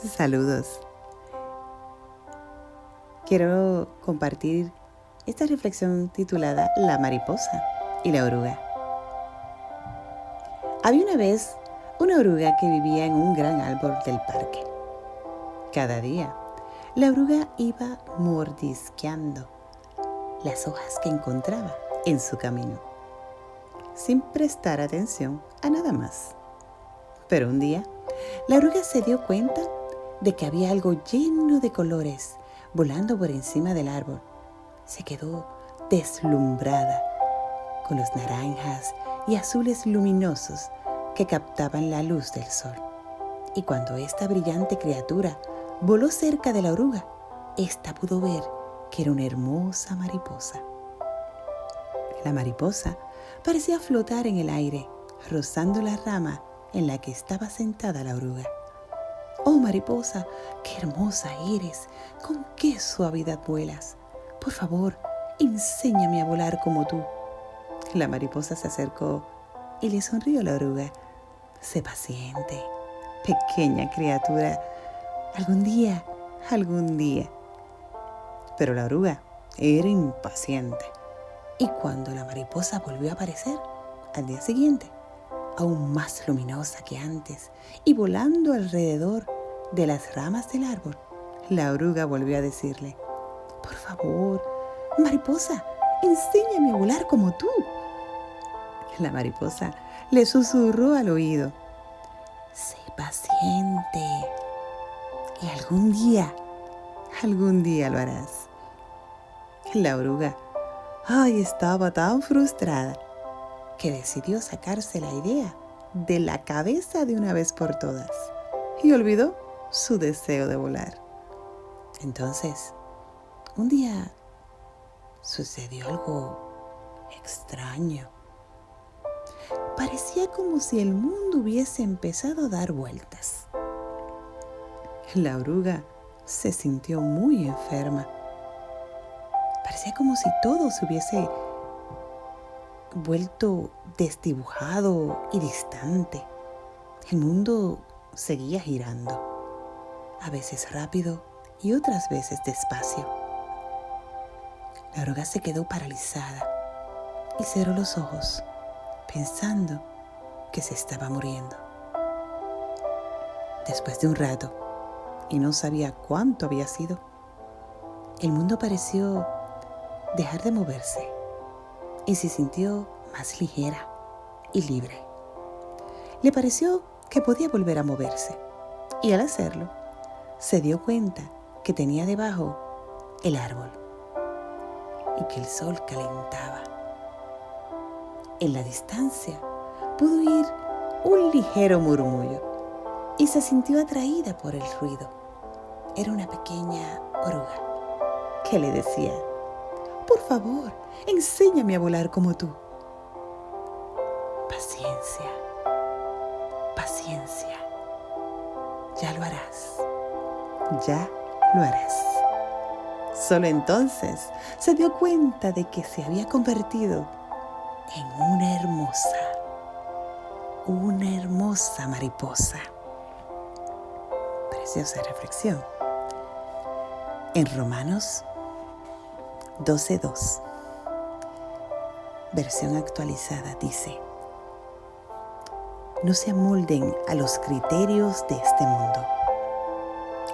Saludos. Quiero compartir esta reflexión titulada La mariposa y la oruga. Había una vez una oruga que vivía en un gran árbol del parque. Cada día, la oruga iba mordisqueando las hojas que encontraba en su camino, sin prestar atención a nada más. Pero un día, la oruga se dio cuenta de que había algo lleno de colores volando por encima del árbol. Se quedó deslumbrada con los naranjas y azules luminosos que captaban la luz del sol. Y cuando esta brillante criatura voló cerca de la oruga, ésta pudo ver que era una hermosa mariposa. La mariposa parecía flotar en el aire, rozando la rama en la que estaba sentada la oruga. ¡Oh, mariposa, qué hermosa eres! ¡Con qué suavidad vuelas! Por favor, enséñame a volar como tú. La mariposa se acercó y le sonrió a la oruga. Sé paciente, pequeña criatura. Algún día. Pero la oruga era impaciente. Y cuando la mariposa volvió a aparecer, al día siguiente, aún más luminosa que antes y volando alrededor de las ramas del árbol, la oruga volvió a decirle: por favor, mariposa, enséñame a volar como tú. La mariposa le susurró al oído: sé paciente y algún día lo harás. La oruga estaba tan frustrada que decidió sacarse la idea de la cabeza de una vez por todas y olvidó su deseo de volar. Entonces, un día sucedió algo extraño. Parecía como si el mundo hubiese empezado a dar vueltas. La oruga se sintió muy enferma. Parecía como si todo se hubiese vuelto desdibujado y distante. El mundo seguía girando, a veces rápido y otras veces despacio. La oruga se quedó paralizada y cerró los ojos, pensando que se estaba muriendo. Después de un rato, y no sabía cuánto había sido, el mundo pareció dejar de moverse y se sintió más ligera y libre. Le pareció que podía volver a moverse y al hacerlo, se dio cuenta que tenía debajo el árbol y que el sol calentaba. En la distancia pudo oír un ligero murmullo y se sintió atraída por el ruido. Era una pequeña oruga que le decía: por favor, enséñame a volar como tú. Paciencia, ya lo harás. Solo entonces se dio cuenta de que se había convertido en una hermosa mariposa. Preciosa reflexión. En Romanos 12:2, versión actualizada, dice: no se amolden a los criterios de este mundo.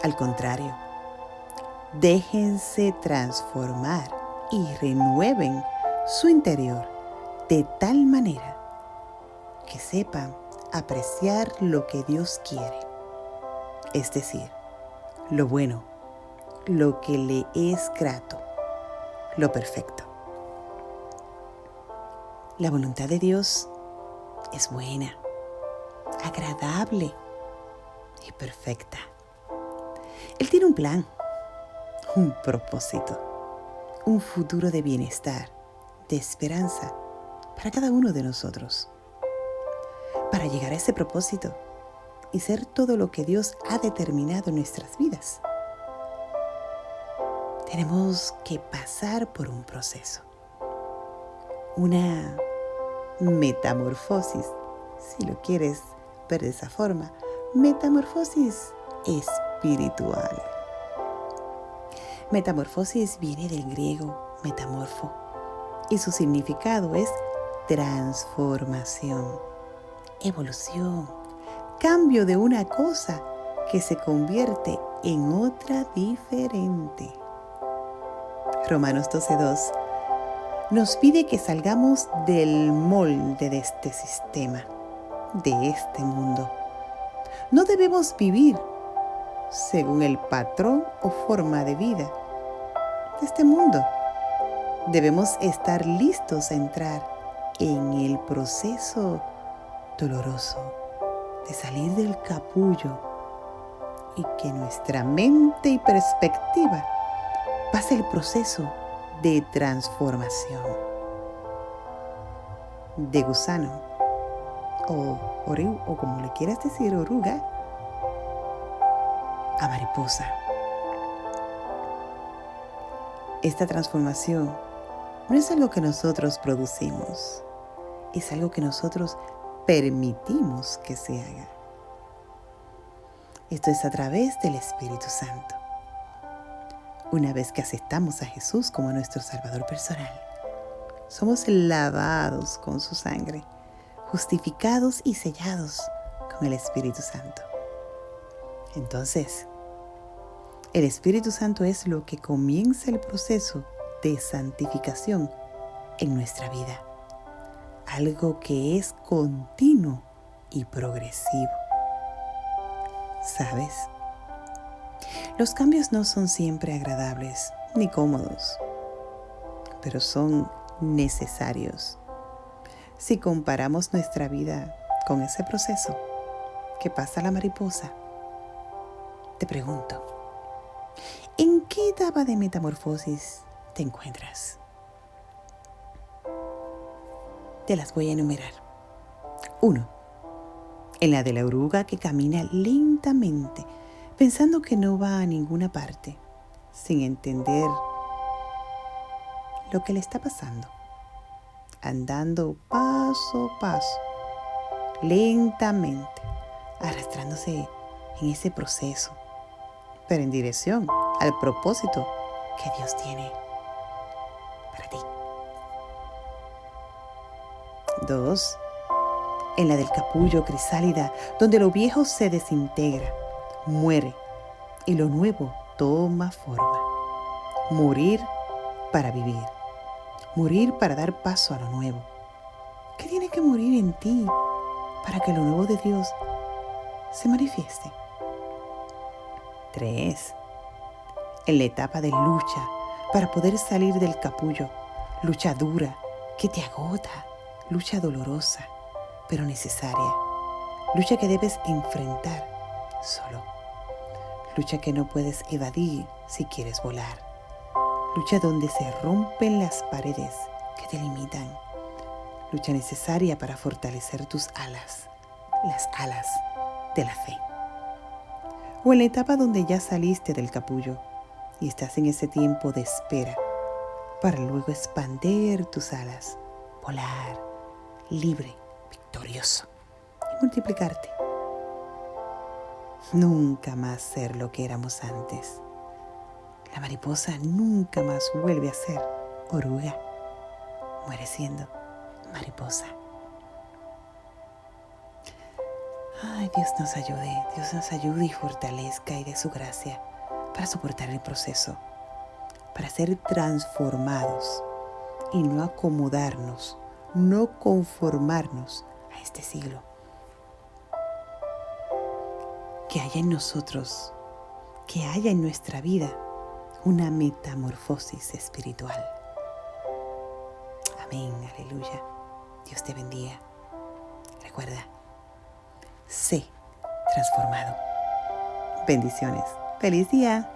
Al contrario, déjense transformar y renueven su interior de tal manera que sepan apreciar lo que Dios quiere, es decir, lo bueno, lo que le es grato, lo perfecto. La voluntad de Dios es buena, agradable y perfecta. Él tiene un plan, un propósito, un futuro de bienestar, de esperanza para cada uno de nosotros. Para llegar a ese propósito y ser todo lo que Dios ha determinado en nuestras vidas, tenemos que pasar por un proceso, una metamorfosis, si lo quieres ver de esa forma. Metamorfosis espiritual. Metamorfosis viene del griego metamorfo y su significado es transformación, evolución, cambio de una cosa que se convierte en otra diferente. Romanos 12:2 nos pide que salgamos del molde de este sistema, de este mundo. No debemos vivir según el patrón o forma de vida de este mundo. Debemos estar listos a entrar en el proceso doloroso de salir del capullo y que nuestra mente y perspectiva pase el proceso de transformación de gusano o como le quieras decir, oruga, a mariposa. Esta transformación no es algo que nosotros producimos, es algo que nosotros permitimos que se haga. Esto es a través del Espíritu Santo. Una vez que aceptamos a Jesús como nuestro Salvador personal, somos lavados con su sangre, justificados y sellados con el Espíritu Santo. Entonces, el Espíritu Santo es lo que comienza el proceso de santificación en nuestra vida. Algo que es continuo y progresivo. ¿Sabes? Los cambios no son siempre agradables ni cómodos, pero son necesarios. Si comparamos nuestra vida con ese proceso que pasa la mariposa, te pregunto, ¿en qué etapa de metamorfosis te encuentras? Te las voy a enumerar. 1. En la de la oruga que camina lentamente, pensando que no va a ninguna parte, sin entender lo que le está pasando. Andando paso a paso, lentamente, arrastrándose en ese proceso, pero en dirección al propósito que Dios tiene para ti. 2. En la del capullo crisálida, donde lo viejo se desintegra, muere y lo nuevo toma forma. Morir para vivir. Morir para dar paso a lo nuevo. ¿Qué tiene que morir en ti para que lo nuevo de Dios se manifieste? 3. En la etapa de lucha para poder salir del capullo. Lucha dura que te agota. Lucha dolorosa, pero necesaria. Lucha que debes enfrentar solo. Lucha que no puedes evadir si quieres volar. Lucha donde se rompen las paredes que te limitan. Lucha necesaria para fortalecer tus alas, las alas de la fe. O en la etapa donde ya saliste del capullo y estás en ese tiempo de espera para luego expandir tus alas, volar, libre, victorioso y multiplicarte. Nunca más ser lo que éramos antes. La mariposa nunca más vuelve a ser oruga. Muere siendo mariposa. Ay, Dios nos ayude y fortalezca y dé su gracia para soportar el proceso, para ser transformados y no acomodarnos, no conformarnos a este siglo. Que haya en nosotros, que haya en nuestra vida una metamorfosis espiritual. Amén, aleluya. Dios te bendiga. Recuerda, sé transformado. Bendiciones. ¡Feliz día!